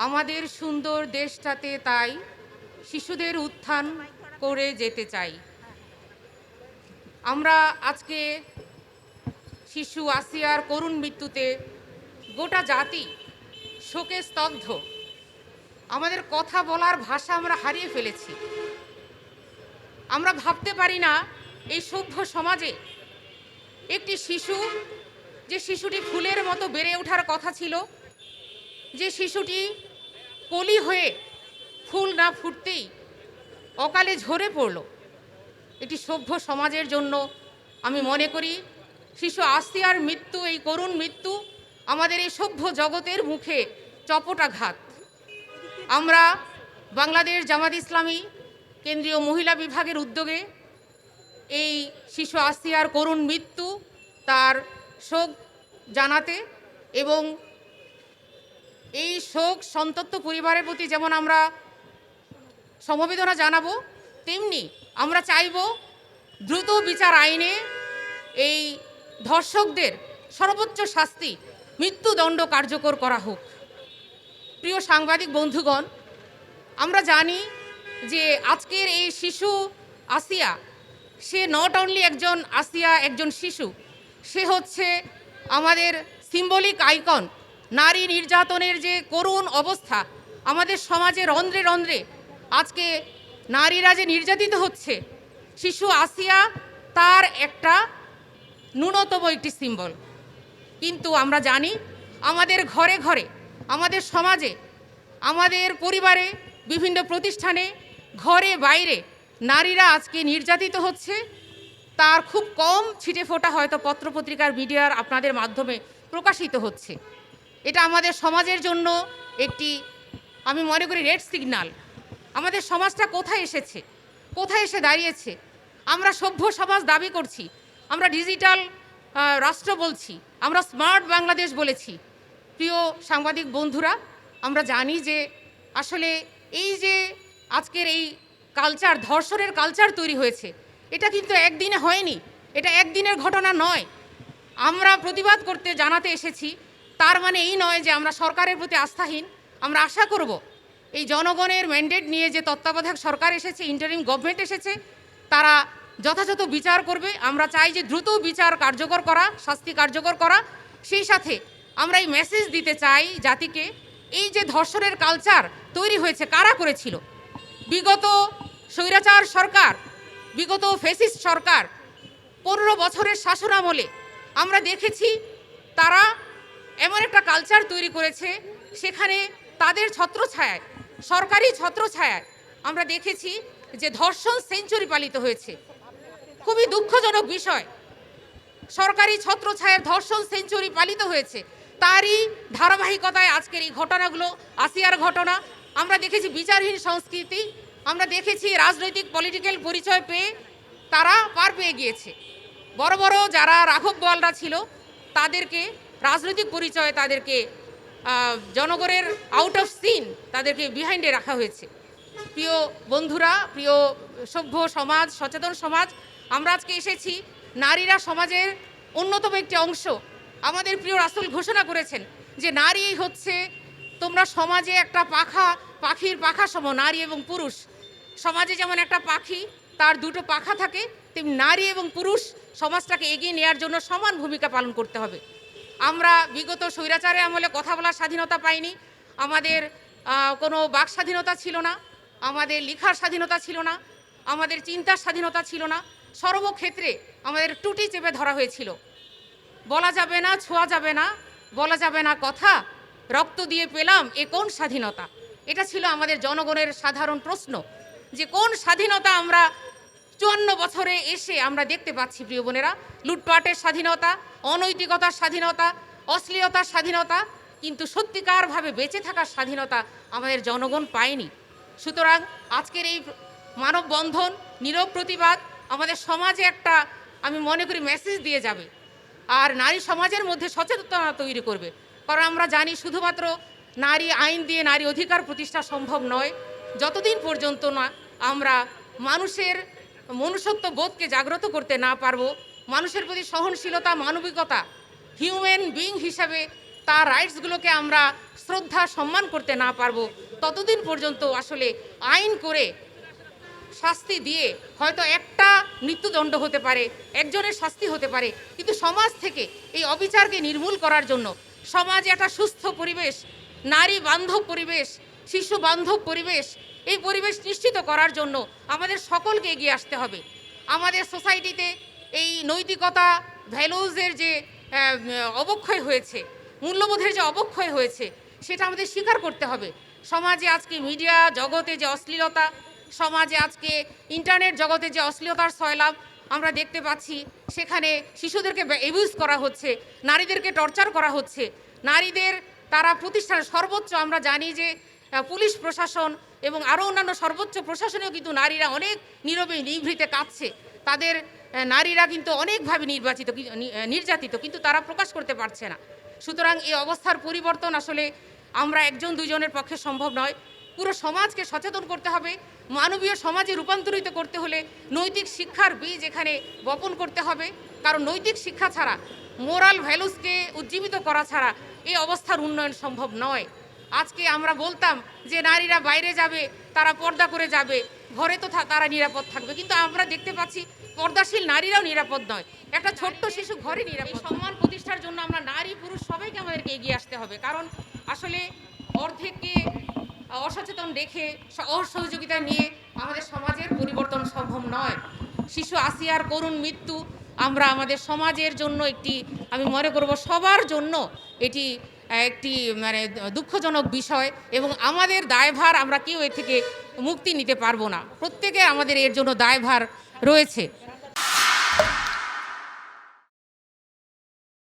আমাদের সুন্দর দেশটাতে তাই শিশুদের উত্থান করে যেতে চাই। আমরা আজকে শিশু আসিয়ার করুণ মৃত্যুতে গোটা জাতি শোকে স্তব্ধ। আমাদের কথা বলার ভাষা আমরা হারিয়ে ফেলেছি। আমরা ভাবতে পারি না এই সভ্য সমাজে একটি শিশু, যে শিশুটি ফুলের মতো বেড়ে ওঠার কথা ছিল, যে শিশুটি কলি হয়ে ফুল না ফুটতেই অকালে ঝরে পড়ল, একটি সভ্য সমাজের জন্য আমি মনে করি শিশু আসিয়ার মৃত্যু, এই করুণ মৃত্যু আমাদের এই সভ্য জগতের মুখে চপটাঘাত। আমরা বাংলাদেশ জামাত ইসলামী কেন্দ্রীয় মহিলা বিভাগের উদ্যোগে এই শিশু আসিয়ার করুণ মৃত্যু তার শোক জানাতে এবং এই শোক সন্তপ্ত পরিবারের প্রতি যেমন আমরা সমবেদনা জানাবো, তেমনি আমরা চাইব দ্রুত বিচার আইনে এই ধর্ষকদের সর্বোচ্চ শাস্তি, মৃত্যুদণ্ড কার্যকর করা হোক। প্রিয় সাংবাদিক বন্ধুগণ, আমরা জানি যে আজকের এই শিশু আসিয়া, সে নট অনলি একজন আসিয়া, একজন শিশু, সে হচ্ছে আমাদের সিম্বলিক আইকন। নারী নির্যাতনের যে করুণ অবস্থা আমাদের সমাজে রন্ধ্রে রন্ধ্রে আজকে নারীরা যে নির্যাতিত হচ্ছে, শিশু আসিয়া তার একটা ন্যূনতম একটি সিম্বল। কিন্তু আমরা জানি আমাদের ঘরে ঘরে, আমাদের সমাজে, আমাদের পরিবারে, বিভিন্ন প্রতিষ্ঠানে, ঘরে বাইরে নারীরা আজকে নির্যাতিত হচ্ছে। তার খুব কম ছিটে ফোটা হয়তো পত্রপত্রিকার মিডিয়ার আপনাদের মাধ্যমে প্রকাশিত হচ্ছে। এটা আমাদের সমাজের জন্য একটি, আমি মনে করি, রেড সিগন্যাল। আমাদের সমাজটা কোথায় এসেছে, কোথায় এসে দাঁড়িয়েছে। আমরা সভ্য সমাজ দাবি করছি, আমরা ডিজিটাল রাষ্ট্র বলছি, আমরা স্মার্ট বাংলাদেশ বলেছি। প্রিয় সাংবাদিক বন্ধুরা, আমরা জানি যে আসলে এই যে আজকের এই কালচার, ধর্ষণের কালচার তৈরি হয়েছে, এটা কিন্তু একদিনে হয়নি, এটা একদিনের ঘটনা নয়। আমরা প্রতিবাদ করতে জানাতে এসেছি, তার মানে এই নয় যে আমরা সরকারের প্রতি আস্থাহীন। আমরা আশা করব এই জনগণের ম্যান্ডেট নিয়ে যে তত্ত্বাবধায়ক সরকার এসেছে, ইন্টারিম গভর্নমেন্ট এসেছে, তারা যথাযথ বিচার করবে। আমরা চাই যে দ্রুত বিচার কার্যকর করা, শাস্তি কার্যকর করা। সেই সাথে আমরা এই মেসেজ দিতে চাই জাতিকে, এই যে ধর্ষণের কালচার তৈরি হয়েছে কারা করেছিল? বিগত স্বৈরাচার সরকার, বিগত ফ্যাসিস্ট সরকার 15 বছরের শাসনামলে আমরা দেখেছি তারা এমন একটা কালচার তৈরি করেছে, সেখানে তাদের ছত্রছায়ায়, সরকারি ছত্রছায়ায় আমরা দেখেছি যে ধর্ষণ সেঞ্চুরি পালিত হয়েছে। খুবই দুঃখজনক বিষয়, সরকারি ছত্রছায়ার ধর্ষণ সেঞ্চুরি পালিত হয়েছে। তারই ধারাবাহিকতায় আজকের এই ঘটনাগুলো, আসিয়ার ঘটনা। আমরা দেখেছি বিচারহীন সংস্কৃতি, আমরা দেখেছি রাজনৈতিক পলিটিক্যাল পরিচয় পেয়ে তারা পার পেয়ে গিয়েছে। বড় বড় যারা রাঘব বোয়ালরা ছিল, তাদেরকে রাজনৈতিক পরিচয়ে তাদেরকে জনগণের আউট অফ সিন, তাদেরকে বিহাইন্ডে রাখা হয়েছে। প্রিয় বন্ধুরা, প্রিয় সভ্য সমাজ, সচেতন সমাজ, আমরা আজকে এসেছি, নারীরা সমাজের অন্যতম একটি অংশ। আমাদের প্রিয় রাসূল ঘোষণা করেছেন যে নারী হচ্ছে, তোমরা সমাজে একটা পাখির পাখা সম, নারী এবং পুরুষ। সমাজে যেমন একটা পাখি তার দুটো পাখা থাকে, তেমনি নারী এবং পুরুষ সমাজটাকে এগিয়ে নেওয়ার জন্য সমান ভূমিকা পালন করতে হবে। আমরা বিগত স্বৈরাচারের আমলে কথা বলার স্বাধীনতা পাইনি, আমাদের কোনো বাক স্বাধীনতা ছিল না, আমাদের লেখার স্বাধীনতা ছিল না, আমাদের চিন্তার স্বাধীনতা ছিল না। সর্বক্ষেত্রে আমাদের টুটি চেপে ধরা হয়েছিল। বলা যাবে না, ছোঁয়া যাবে না, বলা যাবে না কথা, রক্ত দিয়ে পেলাম এ কোন স্বাধীনতা। এটা ছিল আমাদের জনগণের সাধারণ প্রশ্ন, যে কোন স্বাধীনতা আমরা 54 বছরে এসে আমরা দেখতে পাচ্ছি। প্রিয় বোনেরা, লুটপাটের স্বাধীনতা, অনৈতিকতার স্বাধীনতা, অশ্লীলতার স্বাধীনতা, কিন্তু সত্যিকারভাবে বেঁচে থাকার স্বাধীনতা আমাদের জনগণ পায়নি। সুতরাং আজকের এই মানববন্ধন, নীরব প্রতিবাদ আমাদের সমাজে একটা, আমি মনে করি, মেসেজ দিয়ে যাবে, আর নারী সমাজের মধ্যে সচেতনতা তৈরি করবে। কারণ আমরা জানি শুধুমাত্র নারী আইন দিয়ে নারী অধিকার প্রতিষ্ঠা সম্ভব নয়, যতদিন পর্যন্ত না আমরা মানুষের মনুষ্যত্ব বোধকে জাগ্রত করতে না পারবো, মানুষের প্রতি সহনশীলতা, মানবিকতা, হিউম্যান বিইং হিসাবে তার রাইটসগুলোকে আমরা শ্রদ্ধা সম্মান করতে না পারবো ততদিন পর্যন্ত আসলে আইন করে শাস্তি দিয়ে হয়তো একটা মৃত্যুদণ্ড হতে পারে, একজনের শাস্তি হতে পারে, কিন্তু সমাজ থেকে এই অবিচারকে নির্মূল করার জন্য সমাজে একটা সুস্থ পরিবেশ, নারী বান্ধব পরিবেশ, শিশু বান্ধব পরিবেশ, এই পরিবেশ নিশ্চিত করার জন্য আমাদের সকলকে এগিয়ে আসতে হবে। আমাদের সোসাইটিতে এই নৈতিকতা ভ্যালুজের যে অবক্ষয় হয়েছে, মূল্যবোধের যে অবক্ষয় হয়েছে, সেটা আমাদের স্বীকার করতে হবে। সমাজে আজকে মিডিয়া জগতে যে অশ্লীলতা, সমাজে আজকে ইন্টারনেট জগতে যে অশ্লীলতার সয়লাভ আমরা দেখতে পাচ্ছি, সেখানে শিশুদেরকে অ্যাবিউজ করা হচ্ছে, নারীদেরকে টর্চার করা হচ্ছে, নারীদের তারা প্রতিষ্ঠান সর্বোচ্চ আমরা জানি যে পুলিশ প্রশাসন এবং আরও অন্যান্য সর্বোচ্চ প্রশাসনেও কিন্তু নারীরা অনেক নীরবে নিভৃতে কাঁদছে। তাদের নারীরা কিন্তু অনেকভাবে নির্যাতিত, কিন্তু তারা প্রকাশ করতে পারছে না। সুতরাং এই অবস্থার পরিবর্তন আসলে আমরা একজন দুইজনের পক্ষে সম্ভব নয়, পুরো সমাজকে সচেতন করতে হবে। মানবীয় সমাজে রূপান্তরিত করতে হলে নৈতিক শিক্ষার বীজ এখানে বপন করতে হবে, কারণ নৈতিক শিক্ষা ছাড়া, মোরাল ভ্যালুসকে উজ্জীবিত করা ছাড়া এই অবস্থার উন্নয়ন সম্ভব নয়। আজকে আমরা বলতাম যে নারীরা বাইরে যাবে, তারা পর্দা করে যাবে, ঘরে তো তারা নিরাপদ থাকবে, কিন্তু আমরা দেখতে পাচ্ছি পর্দাশীল নারীরাও নিরাপদ নয়, একটা ছোট্ট শিশু ঘরে নিরাপদ। সম্মান প্রতিষ্ঠার জন্য আমরা নারী পুরুষ সবাইকে আমাদেরকে এগিয়ে আসতে হবে, কারণ আসলে অর্ধেককে অসচেতন রেখে অসহযোগিতা নিয়ে আমাদের সমাজের পরিবর্তন সম্ভব নয়। শিশু আসিয়ার করুণ মৃত্যু আমরা আমাদের সমাজের জন্য আমি মনে করব সবার জন্য এটি একটি মানে দুঃখজনক বিষয়, এবং আমাদের দায়ভার, আমরা কেউ এর থেকে মুক্তি নিতে পারবো না, প্রত্যেকে আমাদের এর জন্য দায়ভার রয়েছে।